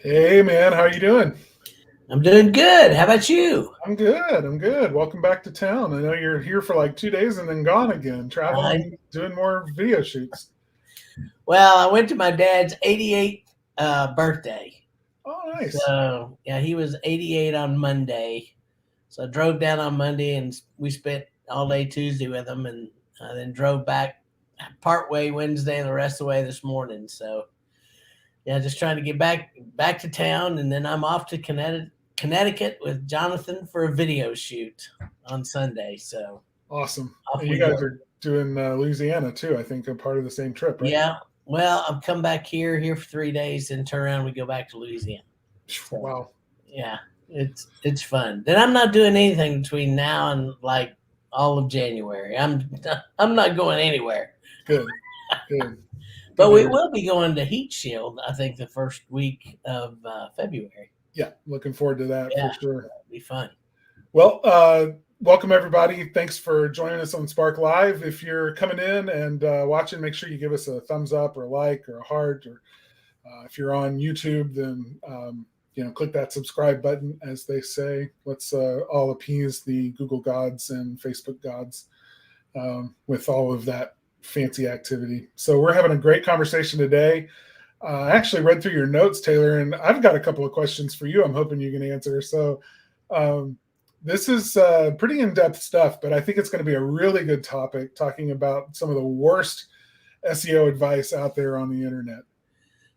Hey man, how you doing? I'm doing good. How about you? I'm good. I'm good. Welcome back to town. I know you're here for like 2 days and then gone again, I, traveling, doing more video shoots. well, I went to my dad's 88th birthday. Oh, nice. So, yeah, he was 88 on Monday. So I drove down on Monday and we spent all day Tuesday with him and then drove back part way Wednesday and the rest of the way this morning. So, yeah, just trying to get back to town, and then I'm off to Connecticut with Jonathan for a video shoot on Sunday. So, Awesome. off And you we guys go. are doing Louisiana too, I think, a part of the same trip, right? Yeah. Well, I've come back here for 3 days, and turn around. We go back to Louisiana. So Wow. yeah, it's fun. Then I'm not doing anything between now and like all of January. I'm not going anywhere. Good. Good. Good But to we hear. will be going to Heat Shield. I think the first week of February. Yeah, looking forward to that Yeah, for sure. it'll be fun. Well, welcome everybody. Thanks for joining us on Spark Live. If you're coming in and watching, make sure you give us a thumbs up or a like or a heart, or if you're on YouTube, then click that subscribe button, as they say. Let's all appease the Google gods and Facebook gods with all of that fancy activity. So we're having a great conversation today. I actually read through your notes, Taylor, and I've got a couple of questions for you. I'm hoping you can answer. So um, this is pretty in-depth stuff, but I think it's going to be a really good topic, talking about some of the worst SEO advice out there on the internet.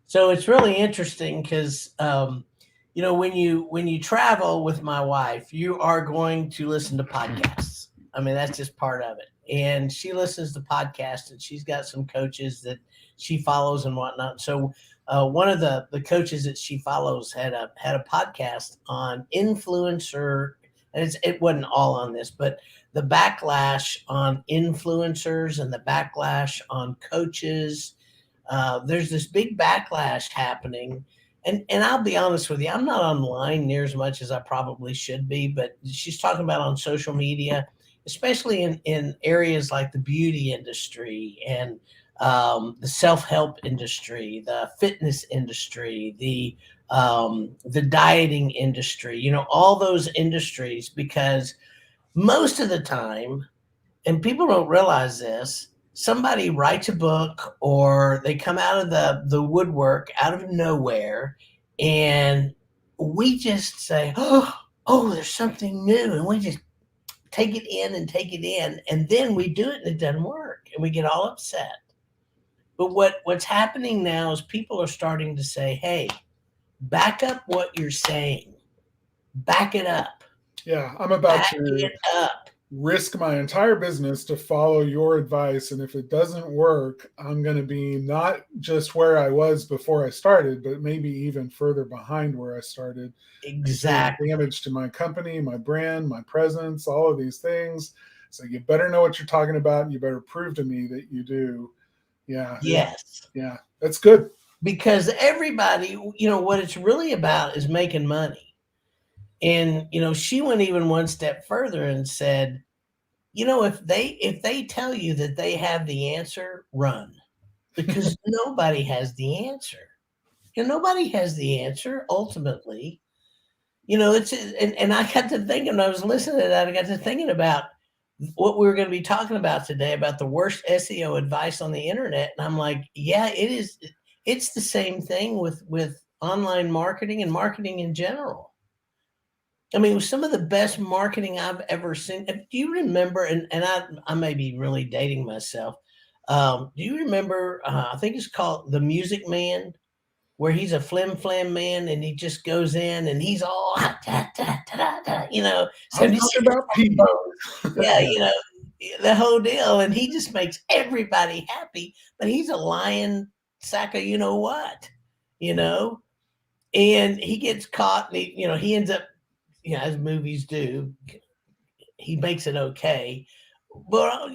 So it's really interesting because when you travel with my wife, you are going to listen to podcasts. I mean, that's just part of it. And she listens to podcasts, and she's got some coaches that she follows and whatnot. So one of the coaches that she follows had a podcast on influencer, and it wasn't all on this, but the backlash on influencers and the backlash on coaches. There's this big backlash happening, and I'll be honest with you, I'm not online near as much as I probably should be, but she's talking about on social media, especially in areas like the beauty industry and the self-help industry, the fitness industry, the dieting industry, all those industries, because most of the time, and people don't realize this, somebody writes a book or they come out of the woodwork out of nowhere, and we just say, oh, there's something new, and we just take it in and take it in, and then we do it and it doesn't work and we get all upset. But what's happening now is people are starting to say, hey, back up what you're saying, back it up, Yeah, I'm about back to it up. risk my entire business to follow your advice. And if it doesn't work, I'm going to be not just where I was before I started, but maybe even further behind where I started, and doing Exactly. damage to my company, my brand, my presence, all of these things. So you better know what you're talking about. And you better prove to me that you do. Yeah. Yes. Yeah. That's good. Because everybody, what it's really about is making money. And she went even one step further and said, if they tell you that they have the answer, run, because nobody has the answer. Nobody has the answer ultimately. It's and I got to thinking when I was listening to that, I got to thinking about what we were going to be talking about today, about the worst SEO advice on the internet. And I'm like, yeah, it is. It's the same thing with online marketing and marketing in general. I mean, it was some of the best marketing I've ever seen. Do you remember? And I may be really dating myself. Do you remember? I think it's called The Music Man, where he's a flim flam man and he just goes in and he's all da, da, da, da, I'm talking about Pete. yeah, Yeah. the whole deal, and he just makes everybody happy, but he's a lying sack of what, you know, and he gets caught, and he ends up, as movies do, he makes it okay. But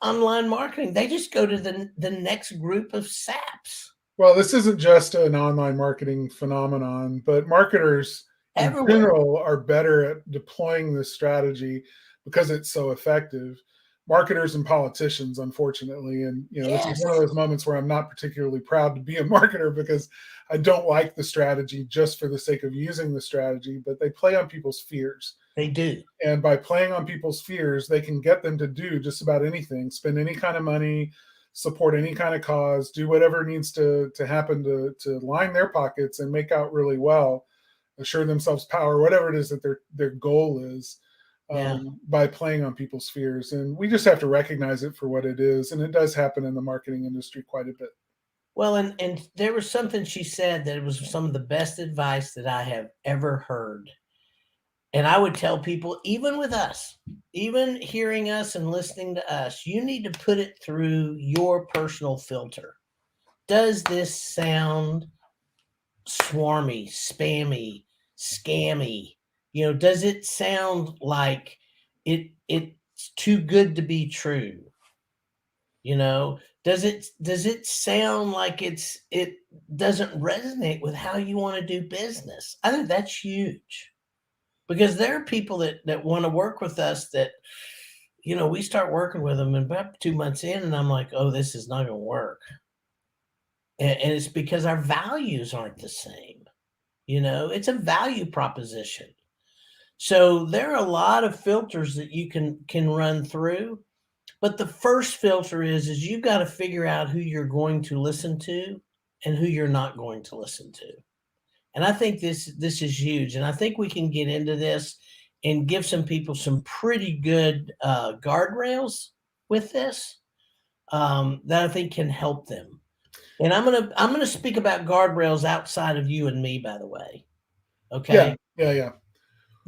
online marketing, they just go to the next group of saps Well, this isn't just an online marketing phenomenon, but marketers in everywhere. general are better at deploying this strategy because it's so effective. marketers and politicians, unfortunately. And, this is Yes. one of those moments where I'm not particularly proud to be a marketer because I don't like the strategy just for the sake of using the strategy, but they play on people's fears. They do. And by playing on people's fears, they can get them to do just about anything, spend any kind of money, support any kind of cause, do whatever needs to happen to line their pockets and make out really well, assure themselves power, whatever it is that their goal is. Yeah. By playing on people's fears. And we just have to recognize it for what it is. And it does happen in the marketing industry quite a bit. Well, and there was something she said that it was some of the best advice that I have ever heard. And I would tell people, even with us, even hearing us and listening to us, you need to put it through your personal filter. Does this sound swarmy, spammy, scammy? Does it sound like it's too good to be true? Does it sound like it doesn't resonate with how you want to do business? I think that's huge, because there are people that want to work with us that, we start working with them and about 2 months in, and I'm like, oh, this is not going to work. And it's because our values aren't the same. It's a value proposition. So there are a lot of filters that you can run through. But the first filter is you've got to figure out who you're going to listen to and who you're not going to listen to. And I think this is huge. And I think we can get into this and give some people some pretty good guardrails with this that I think can help them. And I'm gonna speak about guardrails outside of you and me, by the way. Okay. Yeah.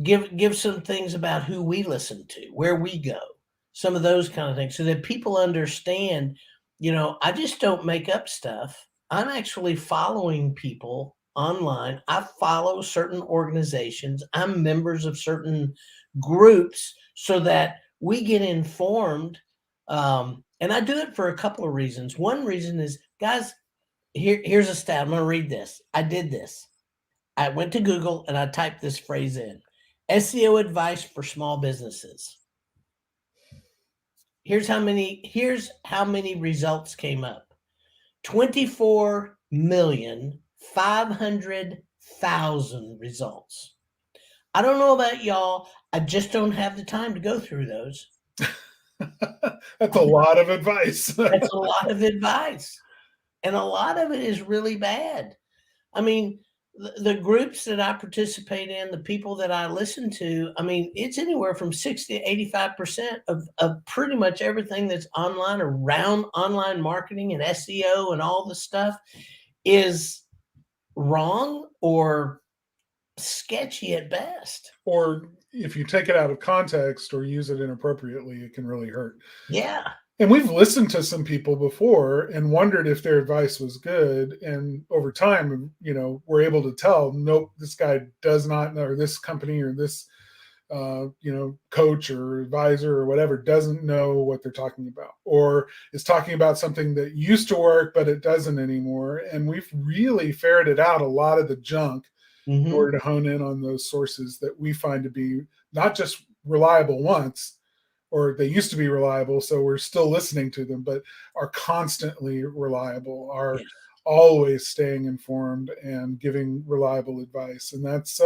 Give some things about who we listen to, where we go, some of those kind of things, so that people understand, I just don't make up stuff. I'm actually following people online. I follow certain organizations. I'm members of certain groups so that we get informed. And I do it for a couple of reasons. One reason is, guys, here's a stat. I'm going to read this. I did this. I went to Google and I typed this phrase in: SEO advice for small businesses. Here's how many results came up. 24,500,000 results. I don't know about y'all. I just don't have the time to go through those. That's a lot of advice. That's a lot of advice. And a lot of it is really bad. I mean, the groups that I participate in, the people that I listen to, I mean, it's anywhere from 60 to 85% of pretty much everything that's online around online marketing and SEO and all the stuff is wrong or sketchy at best. Or if you take it out of context or use it inappropriately, it can really hurt. Yeah. And we've listened to some people before and wondered if their advice was good. And over time, we're able to tell, nope, this guy does not know, or this company or this, coach or advisor or whatever doesn't know what they're talking about, or is talking about something that used to work, but it doesn't anymore. And we've really ferreted out a lot of the junk in order to hone in on those sources that we find to be not just reliable once, or they used to be reliable, so we're still listening to them, but are constantly reliable, are always staying informed and giving reliable advice. And that's,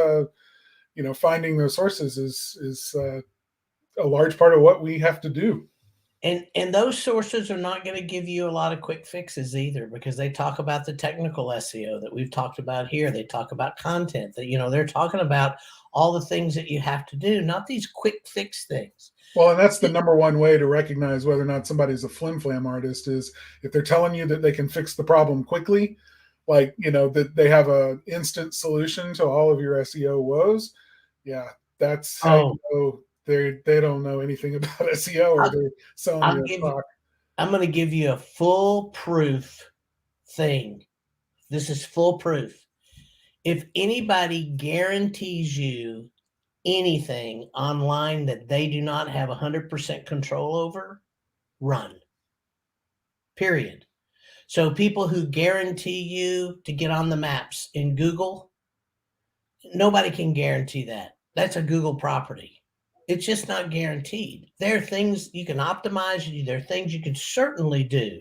finding those sources is a large part of what we have to do. And those sources are not going to give you a lot of quick fixes either, because they talk about the technical SEO that we've talked about here. They talk about content that, they're talking about all the things that you have to do, not these quick fix things. Well, and that's the number one way to recognize whether or not somebody's a flim-flam artist is if they're telling you that they can fix the problem quickly, like, that they have an instant solution to all of your SEO woes. Yeah, that's how you know they don't know anything about SEO, or they're selling you a stock. I'm going to give you a foolproof thing. This is foolproof. If anybody guarantees you anything online that they do not have 100% control over, run. Period. So people who guarantee you to get on the maps in Google, nobody can guarantee that. That's a Google property. It's just not guaranteed. There are things you can optimize. There are things you can certainly do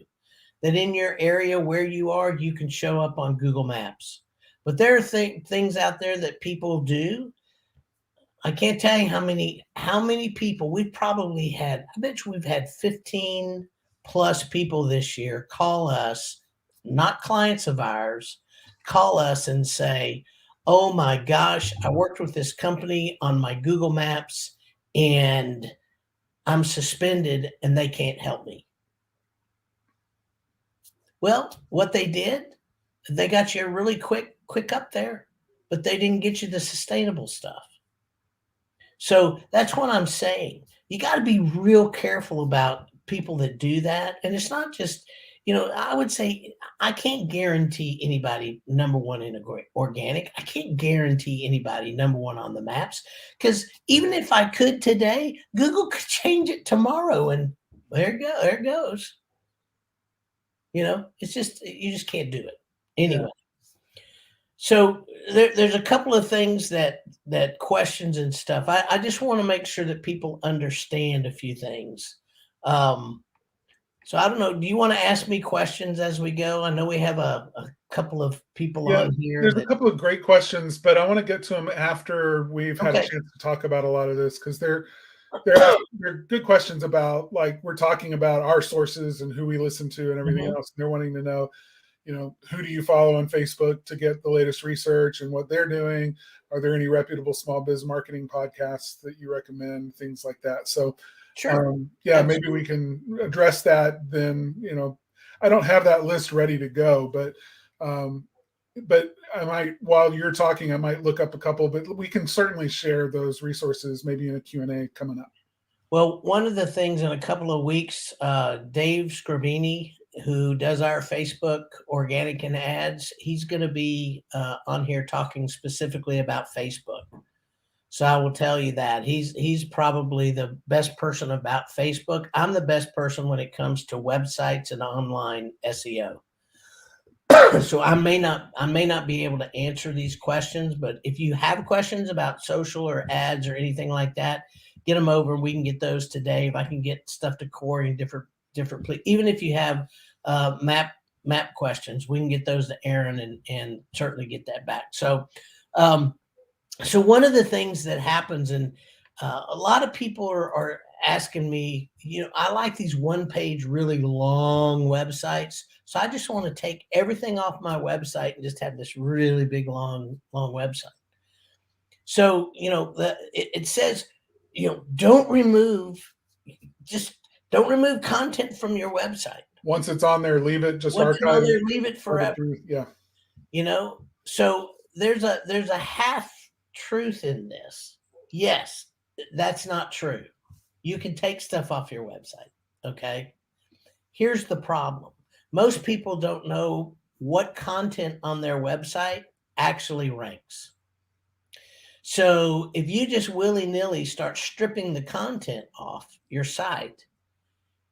that in your area where you are, you can show up on Google Maps. But there are things out there that people do. I can't tell you how many people we've probably had. I bet you we've had 15 plus people this year call us, not clients of ours, call us and say, "Oh my gosh, I worked with this company on my Google Maps and I'm suspended and they can't help me." Well, what they did, they got you really quick up there, but they didn't get you the sustainable stuff. So that's what I'm saying. You got to be real careful about people that do that. And it's not just, I would say I can't guarantee anybody number one in organic. I can't guarantee anybody number one on the maps, because even if I could today, Google could change it tomorrow, and there it goes. It's just, you just can't do it anyway. Yeah. So there's a couple of things that questions and stuff. I just want to make sure that people understand a few things. So I don't know. Do you want to ask me questions as we go? I know we have a couple of people on here. There's a couple of great questions, but I want to get to them after we've had a chance to talk about a lot of this, because they're good questions about, like, we're talking about our sources and who we listen to and everything else. And they're wanting to know, who do you follow on Facebook to get the latest research and what they're doing? Are there any reputable small biz marketing podcasts that you recommend? Things like that. So, sure. Maybe we can address that then. I don't have that list ready to go, but I might, while you're talking, I might look up a couple, but we can certainly share those resources maybe in a Q&A coming up. Well, one of the things in a couple of weeks, Dave Scribini, who does our Facebook organic and ads, he's going to be on here talking specifically about Facebook. So I will tell you that he's probably the best person about Facebook. I'm the best person when it comes to websites and online SEO. So I may not be able to answer these questions, but if you have questions about social or ads or anything like that, get them over. We can get those to Dave. I can get stuff to Corey and different. Even if you have map questions, we can get those to Aaron and certainly get that back. So, so one of the things that happens, and a lot of people are asking me, I like these one-page, really long websites. So I just want to take everything off my website and just have this really big, long website. So, it says, don't remove content from your website. Once it's on there, leave it, just archive it. Leave it forever. Yeah. So there's a half truth in this. Yes, that's not true. You can take stuff off your website. Okay. Here's the problem. Most people don't know what content on their website actually ranks. So if you just willy-nilly start stripping the content off your site,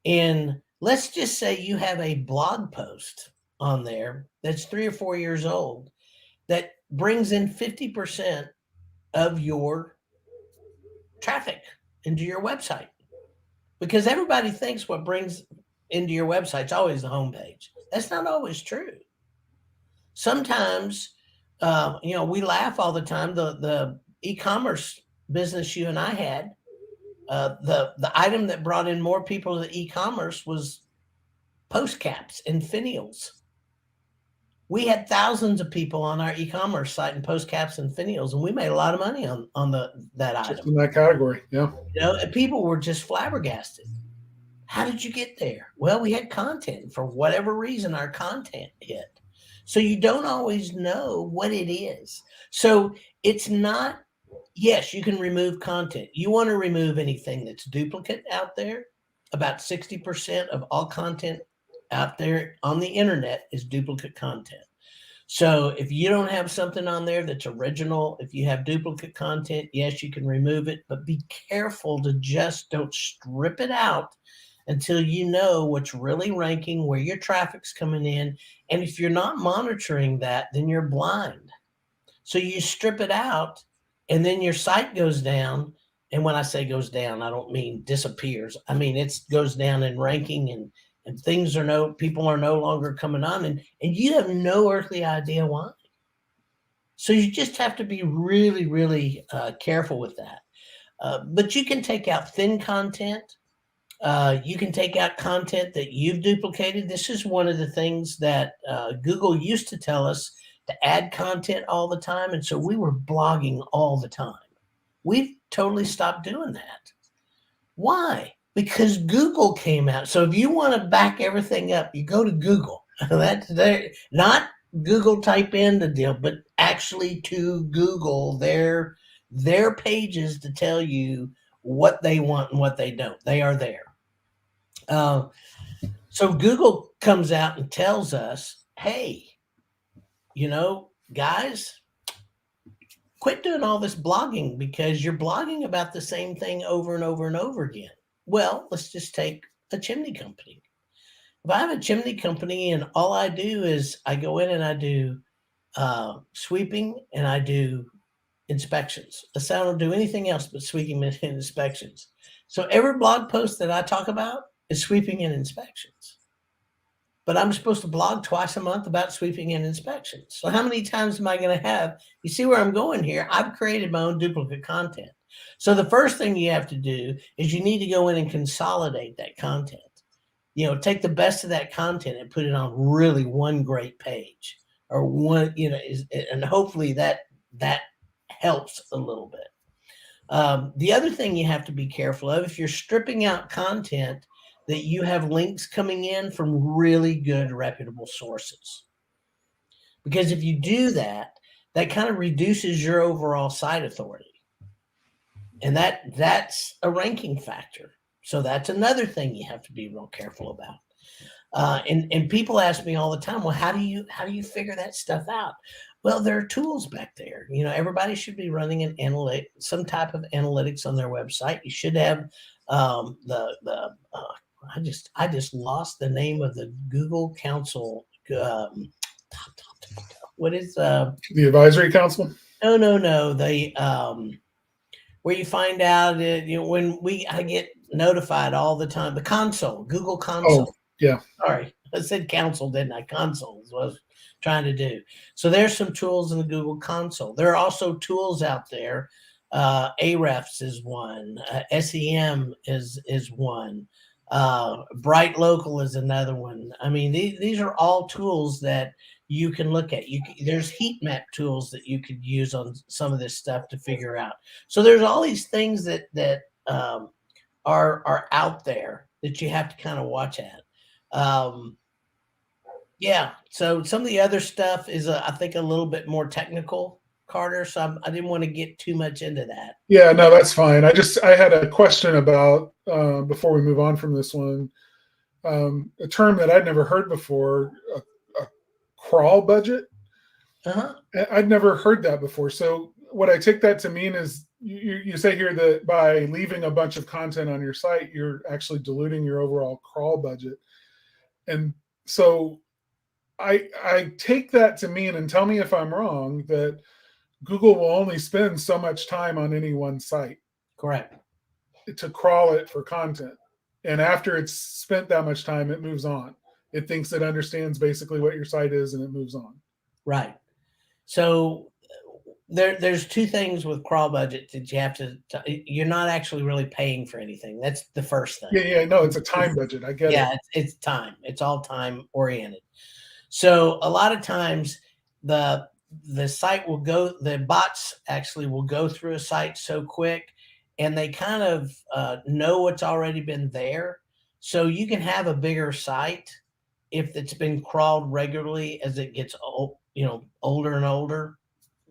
and let's just say you have a blog post on there that's 3 or 4 years old that brings in 50% of your traffic into your website, because everybody thinks what brings into your website is always the homepage. That's not always true. Sometimes, we laugh all the time. The e-commerce business you and I had, the item that brought in more people to e-commerce was post caps and finials. We had thousands of people on our e-commerce site and post caps and finials, and we made a lot of money on that item. Just in that category, yeah. And people were just flabbergasted. How did you get there? Well, we had content. For whatever reason, our content hit. So you don't always know what it is. So it's not, yes, you can remove content. You want to remove anything that's duplicate out there. About 60% of all content out there on the internet is duplicate content. So if you don't have something on there that's original, if you have duplicate content, yes, you can remove it, but be careful to just don't strip it out until you know what's really ranking, where your traffic's coming in. And if you're not monitoring that, then you're blind. So you strip it out, and then your site goes down, And when I say goes down, I don't mean disappears. I mean, it goes down in ranking, and people are no longer coming on, and you have no earthly idea why. So you just have to be really, really careful with that. But you can take out thin content. You can take out content that you've duplicated. This is one of the things that Google used to tell us, to add content all the time. And so we were blogging all the time. We've totally stopped doing that. Why? Because Google came out. So if you want to back everything up, you go to Google. That's there, not Google type in the deal, but actually to Google their pages to tell you what they want and what they don't. They are there. So Google comes out and tells us, hey, guys, quit doing all this blogging because you're blogging about the same thing over and over and over again. Well, let's just take a chimney company. If I have a chimney company and all I do is I go in and I do sweeping and I do inspections. Let's say I don't do anything else but sweeping and inspections. So every blog post that I talk about is sweeping and inspections. But I'm supposed to blog twice a month about sweeping and inspections. So how many times am I going to have? You see where I'm going here? I've created my own duplicate content. So the first thing you have to do is you need to go in and consolidate that content. Take the best of that content and put it on really one great page or one, and hopefully that helps a little bit. The other thing you have to be careful of, if you're stripping out content, that you have links coming in from really good reputable sources. Because if you do that, that kind of reduces your overall site authority. And that's a ranking factor. So that's another thing you have to be real careful about. And people ask me all the time, well, how do you figure that stuff out? Well, there are tools back there. Everybody should be running some type of analytics on their website. You should have I just lost the name of the Google Council. What is the advisory council? No. They where you find out when I get notified all the time. The console, Google Console. Oh, yeah. Sorry, I said council, didn't I? Console is what I was trying to do. So there's some tools in the Google Console. There are also tools out there. Ahrefs is one. SEM is one. Bright Local is another one. I mean, these are all tools that you can look at. There's heat map tools that you could use on some of this stuff to figure out. So there's all these things that are out there that you have to kind of watch at. Yeah. So some of the other stuff is, I think, a little bit more technical, Carter. So I didn't want to get too much into that. Yeah, no, that's fine. I had a question about, before we move on from this one, a term that I'd never heard before, a crawl budget. Uh-huh. I'd never heard that before. So what I take that to mean is you say here that by leaving a bunch of content on your site, you're actually diluting your overall crawl budget. And so I take that to mean, and tell me if I'm wrong, that Google will only spend so much time on any one site. Correct. To crawl it for content. And after it's spent that much time, it moves on. It thinks it understands basically what your site is and it moves on. Right. So there's two things with crawl budget that you have to you're not actually really paying for anything. That's the first thing. Yeah, no, it's a time budget. I get it. Yeah, it's time. It's all time oriented. So a lot of times the site will go, the bots actually will go through a site so quick, and they kind of know what's already been there. So you can have a bigger site if it's been crawled regularly as it gets older and older,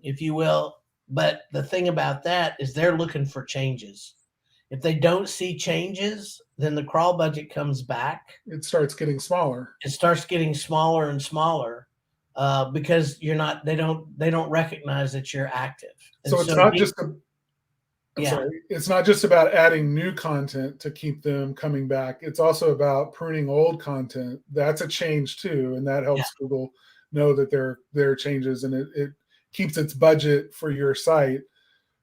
if you will. But the thing about that is they're looking for changes. If they don't see changes, then the crawl budget comes back. It starts getting smaller. It starts getting smaller and smaller because they don't recognize that you're active. And so it's not just it's not just about adding new content to keep them coming back. It's also about pruning old content. That's a change too, and that helps Google know that there are changes, and it keeps its budget for your site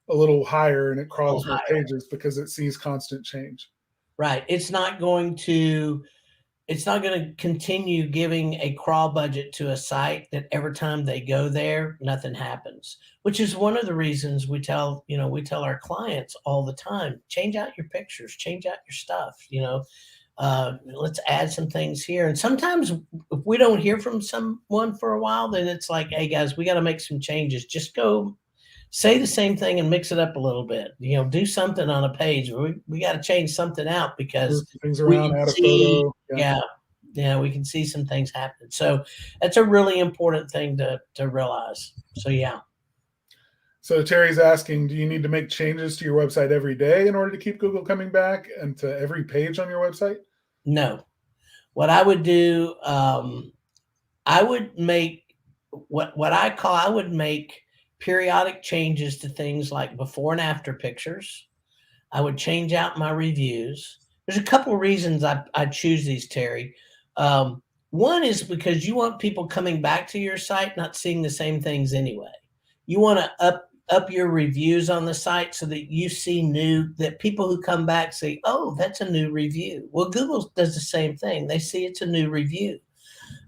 a little higher and it crawls more higher. pages because it sees constant change. Right. It's not going to continue giving a crawl budget to a site that every time they go there, nothing happens, which is one of the reasons we tell our clients all the time, change out your pictures, change out your stuff, let's add some things here. And sometimes if we don't hear from someone for a while, then it's like, hey guys, we got to make some changes. Just go say the same thing and mix it up a little bit. Do something on a page. We got to change something out because Move things we around, can add a see, photo. yeah, we can see some things happen. So that's a really important thing to realize. So yeah. So Terry's asking, do you need to make changes to your website every day in order to keep Google coming back and to every page on your website? No. What I would do, I would make I would make periodic changes to things like before and after pictures. I would change out my reviews. There's a couple of reasons I choose these, Terry. One is because you want people coming back to your site not seeing the same things anyway. You want to up your reviews on the site so that you see that people who come back say, oh, that's a new review. Well, Google does the same thing. They see it's a new review.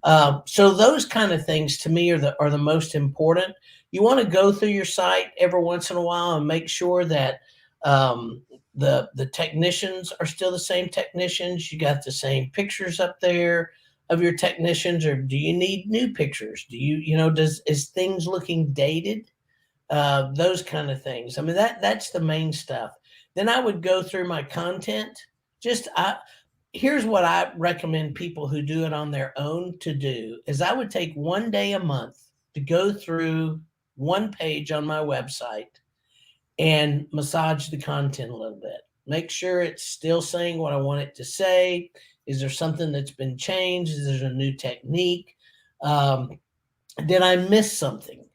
So those kind of things to me are the most important. You want to go through your site every once in a while and make sure that the technicians are still the same technicians. You got the same pictures up there of your technicians, or do you need new pictures? Do is things looking dated? Those kind of things. I mean, that's the main stuff. Then I would go through my content. Here's what I recommend people who do it on their own to do is I would take one day a month to go through one page on my website and massage the content a little bit. Make sure it's still saying what I want it to say. Is there something that's been changed? Is there a new technique? Did I miss something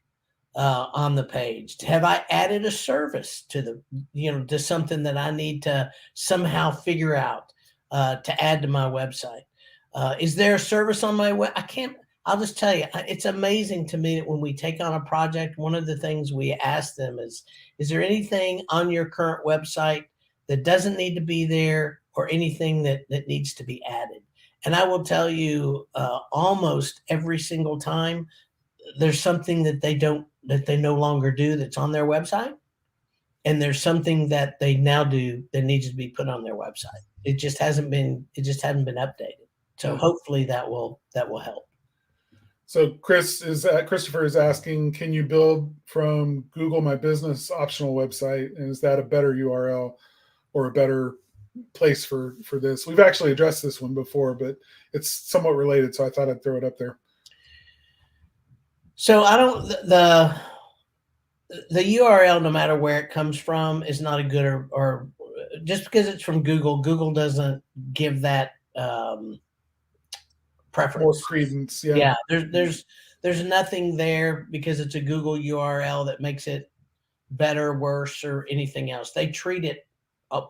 on the page? Have I added a service to to something that I need to somehow figure out to add to my website? Is there a service on my web? I'll just tell you, it's amazing to me that when we take on a project, one of the things we ask them is there anything on your current website that doesn't need to be there or anything that needs to be added? And I will tell you, almost every single time, there's something that they no longer do that's on their website. And there's something that they now do that needs to be put on their website. It just hasn't been updated. So hopefully that will help. So Christopher is asking, can you build from Google My Business optional website? And is that a better URL or a better place for this? We've actually addressed this one before, but it's somewhat related. So I thought I'd throw it up there. So the URL, no matter where it comes from, is not a good or just because it's from Google, Google doesn't give that preference. More credence, yeah. Yeah, there's nothing there because it's a Google URL that makes it better, worse, or anything else. They treat it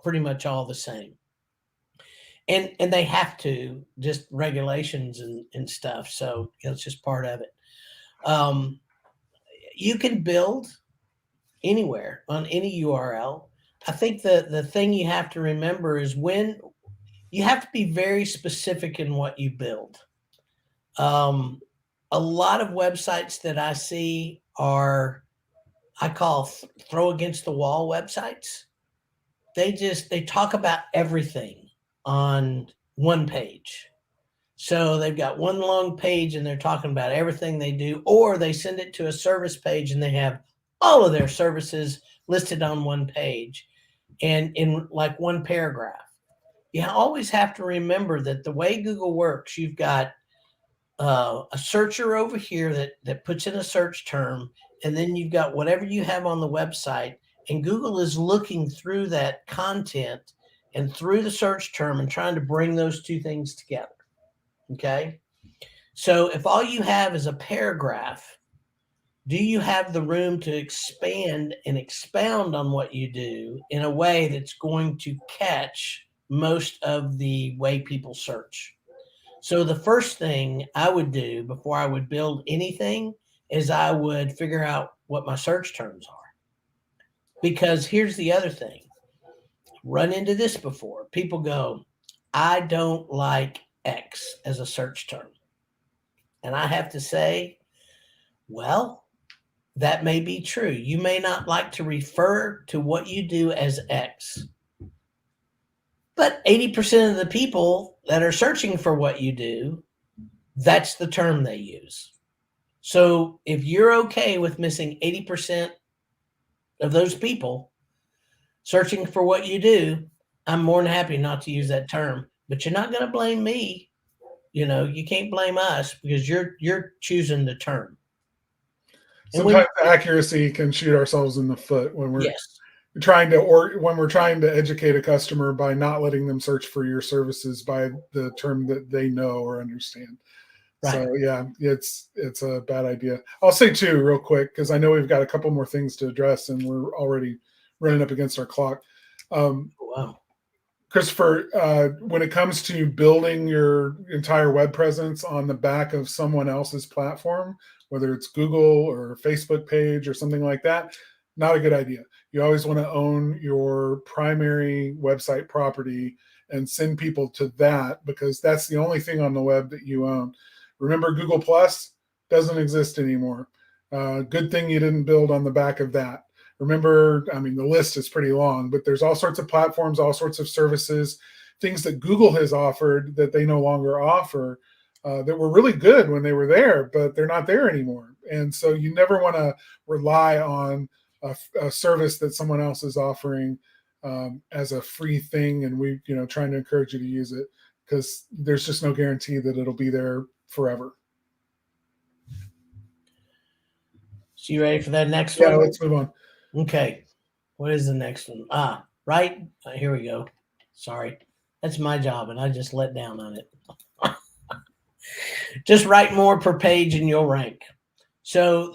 pretty much all the same. And they have to, just regulations and stuff. So it's just part of it. You can build anywhere on any URL. I think the thing you have to remember is when you have to be very specific in what you build. A lot of websites that I see are, I call throw against the wall websites. They talk about everything on one page. So they've got one long page and they're talking about everything they do, or they send it to a service page and they have all of their services listed on one page and in like one paragraph. You always have to remember that the way Google works, you've got a searcher over here that puts in a search term, and then you've got whatever you have on the website, and Google is looking through that content and through the search term and trying to bring those two things together. Okay. So if all you have is a paragraph, do you have the room to expand and expound on what you do in a way that's going to catch most of the way people search? So the first thing I would do before I would build anything is I would figure out what my search terms are. Because here's the other thing. Run into this before. People go, I don't like X as a search term. And I have to say, well, that may be true. You may not like to refer to what you do as X. But 80% of the people that are searching for what you do, that's the term they use. So if you're okay with missing 80% of those people searching for what you do, I'm more than happy not to use that term. But you're not going to blame me. You can't blame us because you're choosing the term. Sometimes accuracy can shoot ourselves in the foot when we're yes. trying to educate a customer by not letting them search for your services by the term that they know or understand. Right. So yeah, it's a bad idea. I'll say too, real quick, because I know we've got a couple more things to address and we're already running up against our clock. Wow. Christopher, when it comes to building your entire web presence on the back of someone else's platform, whether it's Google or Facebook page or something like that, not a good idea. You always want to own your primary website property and send people to that because that's the only thing on the web that you own. Remember, Google Plus doesn't exist anymore. Good thing you didn't build on the back of that. Remember, I mean, the list is pretty long, but there's all sorts of platforms, all sorts of services, things that Google has offered that they no longer offer that were really good when they were there, but they're not there anymore. And so you never want to rely on a service that someone else is offering as a free thing. And we, trying to encourage you to use it because there's just no guarantee that it'll be there forever. So you ready for that next one? Yeah, let's move on. Okay. What is the next one? Right. Here we go. Sorry. That's my job, and I just let down on it. Just write more per page and you'll rank. So,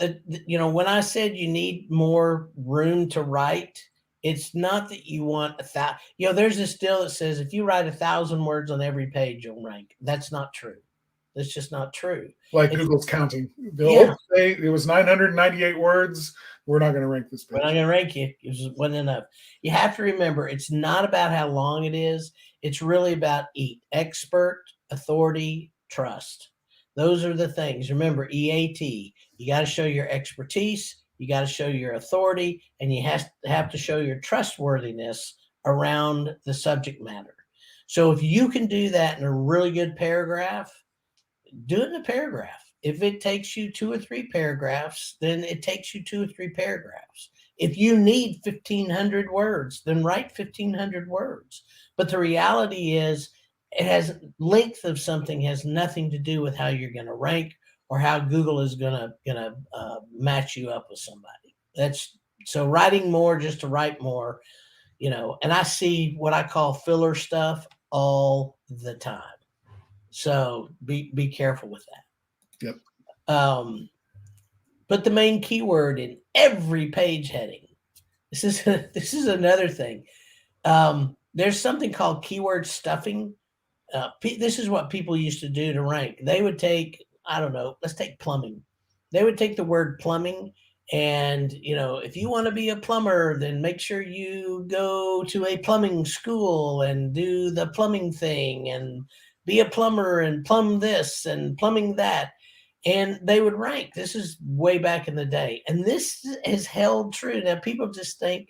when I said you need more room to write, it's not that you want 1,000. There's this deal that says if you write 1,000 words on every page, you'll rank. That's not true. That's just not true. Like Google's counting. They'll say it was 998 words. We're not going to rank this page. We're not going to rank you. It wasn't enough. You have to remember, it's not about how long it is. It's really about expert, authority, trust. Those are the things. Remember, EAT. You got to show your expertise. You got to show your authority, and you have to show your trustworthiness around the subject matter. So if you can do that in a really good paragraph, do it in a paragraph. If it takes you 2 or 3 paragraphs, then it takes you 2 or 3 paragraphs. If you need 1,500 words, then write 1,500 words. But the reality is, length of something has nothing to do with how you're going to rank or how Google is going to match you up with somebody. So writing more just to write more, and I see what I call filler stuff all the time. So be careful with that. Yep. Put the main keyword in every page heading. This is another thing. There's something called keyword stuffing. This is what people used to do to rank. They would take, I don't know, let's take plumbing. They would take the word plumbing and, if you want to be a plumber, then make sure you go to a plumbing school and do the plumbing thing and be a plumber and plumb this and plumbing that. And they would rank. This is way back in the day. And this has held true. Now, people just think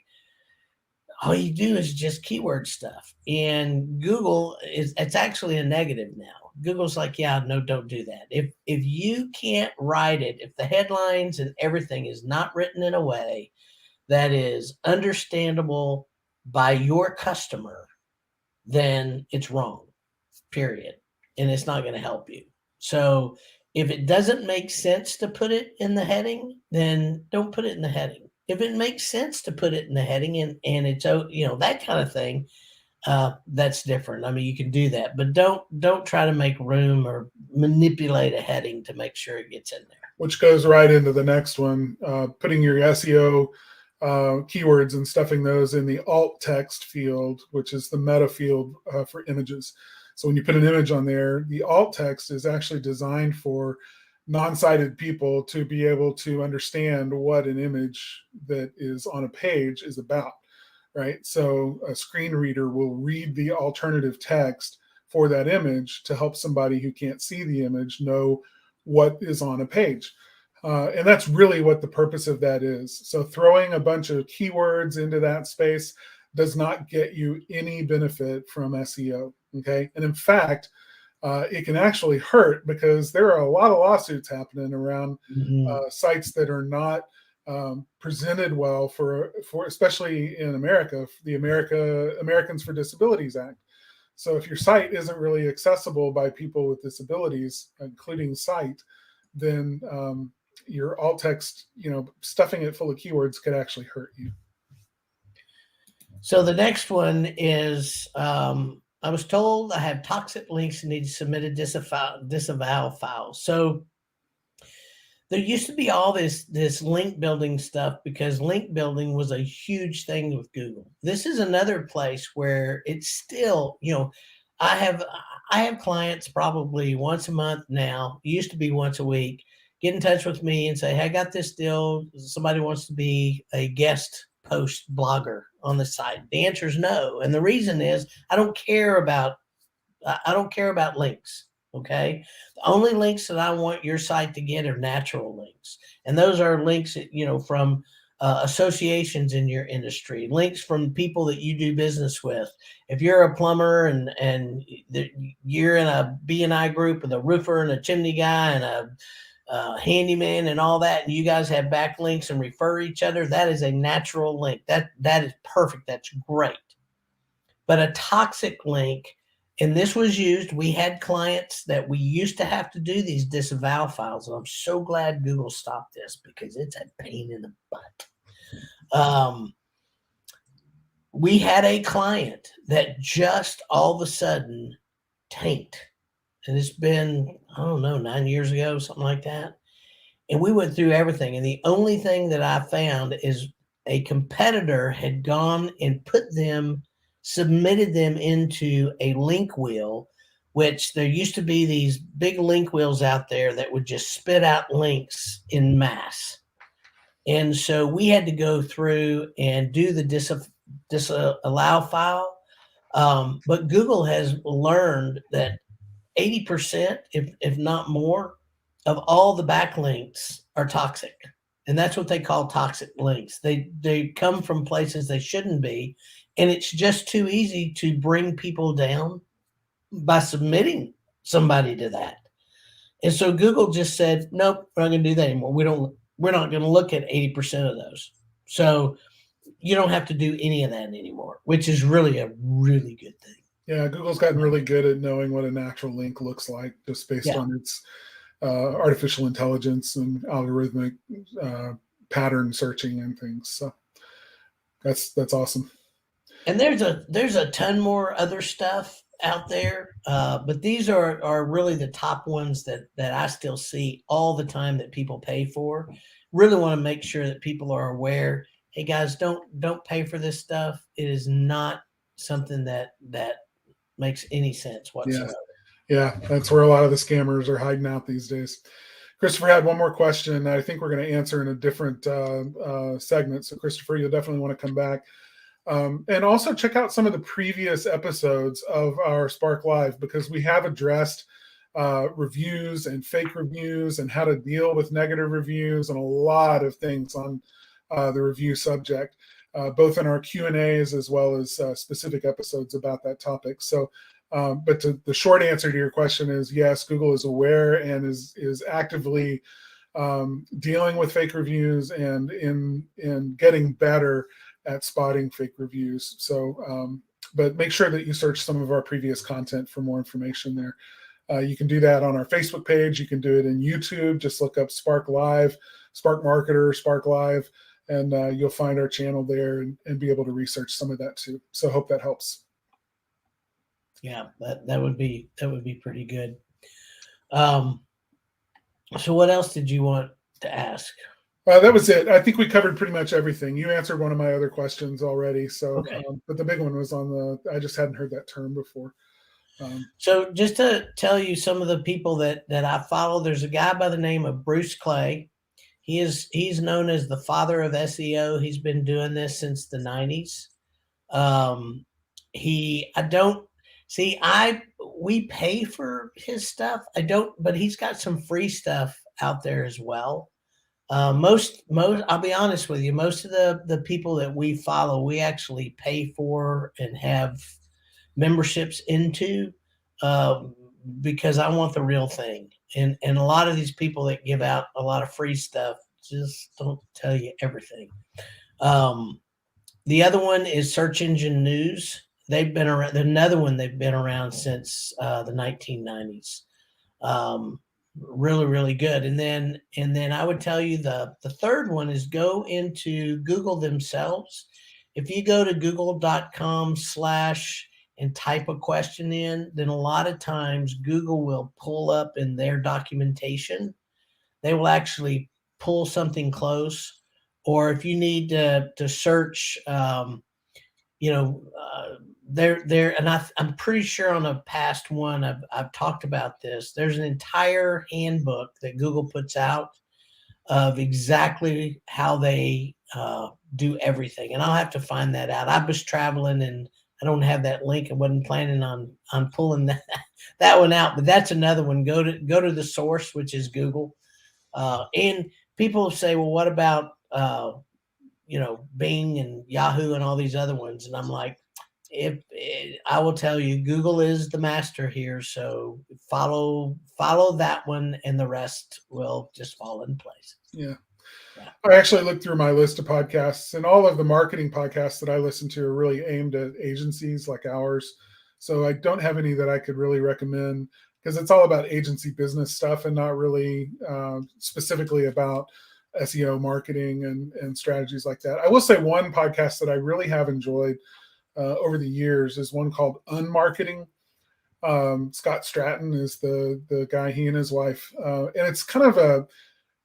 all you do is just keyword stuff. And Google it's actually a negative now. Google's like, yeah, no, don't do that. If you can't write it, if the headlines and everything is not written in a way that is understandable by your customer, then it's wrong, period. And it's not going to help you. So if it doesn't make sense to put it in the heading, then don't put it in the heading. If it makes sense to put it in the heading and it's, that kind of thing, that's different. I mean, you can do that, but don't try to make room or manipulate a heading to make sure it gets in there. Which goes right into the next one, putting your SEO keywords and stuffing those in the alt text field, which is the meta field for images. So when you put an image on there, the alt text is actually designed for non-sighted people to be able to understand what an image that is on a page is about, right? So a screen reader will read the alternative text for that image to help somebody who can't see the image know what is on a page. And that's really what the purpose of that is. So throwing a bunch of keywords into that space does not get you any benefit from SEO, okay? And in fact, it can actually hurt because there are a lot of lawsuits happening around sites that are not presented well for especially in America, the Americans for Disabilities Act. So if your site isn't really accessible by people with disabilities, including sight, then your alt text, stuffing it full of keywords could actually hurt you. So the next one is, I was told I have toxic links and need to submit a disavow file. So there used to be all this link building stuff because link building was a huge thing with Google. This is another place where it's still, I have clients probably once a month now. It used to be once a week. Get in touch with me and say, hey, I got this deal. Somebody wants to be a guest post blogger on the site. The answer is no. And the reason is I don't care about links. Okay. The only links that I want your site to get are natural links. And those are links that, from associations in your industry, links from people that you do business with. If you're a plumber and you're in a B&I group with a roofer and a chimney guy and a handyman and all that, and you guys have backlinks and refer each other, that is a natural link. That is perfect. That's great. But a toxic link, and this was used, we had clients that we used to have to do these disavow files. And I'm so glad Google stopped this because it's a pain in the butt. We had a client that just all of a sudden tanked. And it's been, I don't know, 9 years ago, something like that. And we went through everything. And the only thing that I found is a competitor had gone and submitted them into a link wheel, which there used to be these big link wheels out there that would just spit out links in mass. And so we had to go through and do the disallow file. But Google has learned that 80%, if not more, of all the backlinks are toxic. And that's what they call toxic links. They come from places they shouldn't be. And it's just too easy to bring people down by submitting somebody to that. And so Google just said, nope, we're not going to do that anymore. We're not going to look at 80% of those. So you don't have to do any of that anymore, which is really a really good thing. Yeah, Google's gotten really good at knowing what a natural link looks like just based on its artificial intelligence and algorithmic pattern searching and things. So that's awesome. And there's a ton more other stuff out there, but these are really the top ones that I still see all the time that people pay for. Really want to make sure that people are aware. Hey guys, don't pay for this stuff. It is not something that makes any sense whatsoever. Yeah, that's where a lot of the scammers are hiding out these days. Christopher had one more question I think we're going to answer in a different segment. So Christopher, you'll definitely want to come back. And also check out some of the previous episodes of our Spark Live, because we have addressed reviews and fake reviews and how to deal with negative reviews and a lot of things on the review subject, both in our Q&As as well as specific episodes about that topic. So, but the short answer to your question is yes, Google is aware and is actively dealing with fake reviews and in getting better at spotting fake reviews. So, but make sure that you search some of our previous content for more information there. You can do that on our Facebook page. You can do it in YouTube. Just look up Spark Live, Spark Marketer, Spark Live, and you'll find our channel there and be able to research some of that too. So hope that helps. Yeah, that would be pretty good. So what else did you want to ask? That was it. I think we covered pretty much everything. You answered one of my other questions already. So, okay. But the big one was on I just hadn't heard that term before. So just to tell you some of the people that I follow, there's a guy by the name of Bruce Clay. He's known as the father of SEO. He's been doing this since the 90s. I don't see, we pay for his stuff. I don't, but he's got some free stuff out there as well. Most, I'll be honest with you, most of the people that we follow, we actually pay for and have memberships into, because I want the real thing. And a lot of these people that give out a lot of free stuff just don't tell you everything. The other one is Search Engine News. They've been around. Another one, they've been around since the 1990s. Really, really good. And then I would tell you the third one is go into Google themselves. If you go to google.com/ and type a question in, then a lot of times Google will pull up in their documentation. They will actually pull something close. Or if you need to search, there, and I'm pretty sure on a past one I've talked about this. There's an entire handbook that Google puts out of exactly how they do everything, and I'll have to find that out. I was traveling and I don't have that link. I wasn't planning on pulling that one out, but that's another one. Go to the source, which is Google. And people say, well, what about Bing and Yahoo and all these other ones? And I'm like, I will tell you, Google is the master here. So follow that one, and the rest will just fall in place. Yeah. I actually looked through my list of podcasts, and all of the marketing podcasts that I listen to are really aimed at agencies like ours. So I don't have any that I could really recommend, because it's all about agency business stuff and not really specifically about SEO marketing and strategies like that. I will say one podcast that I really have enjoyed over the years is one called Unmarketing. Scott Stratton is the guy, he and his wife. And it's kind of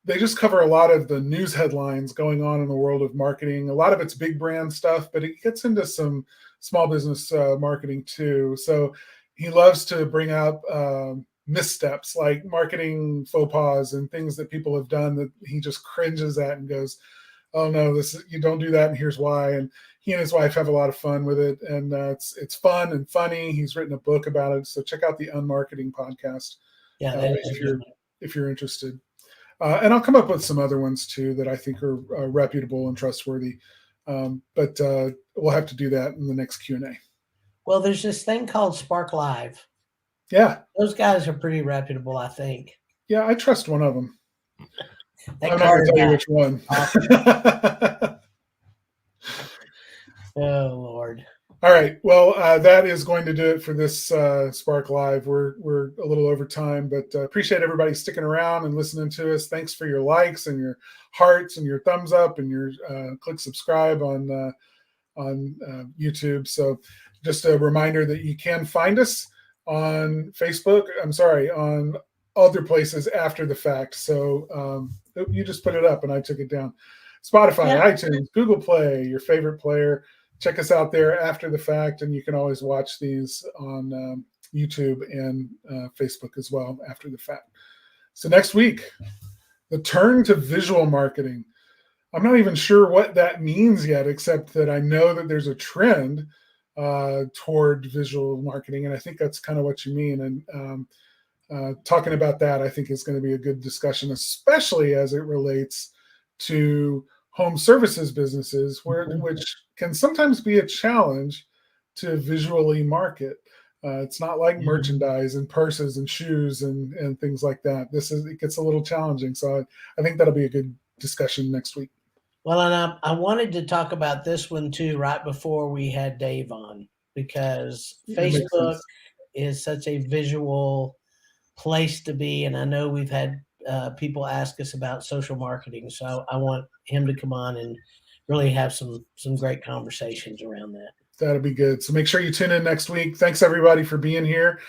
they just cover a lot of the news headlines going on in the world of marketing. A lot of it's big brand stuff, but it gets into some small business marketing too. So he loves to bring up missteps like marketing faux pas and things that people have done that he just cringes at and goes, oh no, you don't do that, and here's why. And he and his wife have a lot of fun with it, and it's fun and funny. He's written a book about it, so check out the Unmarketing podcast. Yeah, if you're interested. And I'll come up with some other ones too that I think are reputable and trustworthy. But we'll have to do that in the next Q&A. Well, there's this thing called Spark Live. Yeah. Those guys are pretty reputable, I think. Yeah, I trust one of them. I'm not going to tell you which one. Oh, Lord. All right. Well, that is going to do it for this Spark Live. We're a little over time, but appreciate everybody sticking around and listening to us. Thanks for your likes and your hearts and your thumbs up and your click subscribe on YouTube. So just a reminder that you can find us on Facebook. On other places after the fact. So you just put it up and I took it down. Spotify, iTunes, Google Play, your favorite player. Check us out there after the fact, and you can always watch these on YouTube and Facebook as well after the fact. So next week, the turn to visual marketing. I'm not even sure what that means yet, except that I know that there's a trend toward visual marketing, and I think that's kind of what you mean. And talking about that, I think, is going to be a good discussion, especially as it relates to home services businesses, which can sometimes be a challenge to visually market. It's not like merchandise and purses and shoes and things like that. It gets a little challenging. So I think that'll be a good discussion next week. Well, and I wanted to talk about this one too right before we had Dave on, because Facebook is such a visual place to be. And I know we've had people ask us about social marketing. So I want him to come on and really have some great conversations around that. That'll be good. So make sure you tune in next week. Thanks everybody for being here,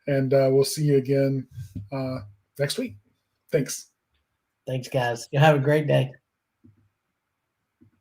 and we'll see you again next week. Thanks. Thanks, guys. You have a great day.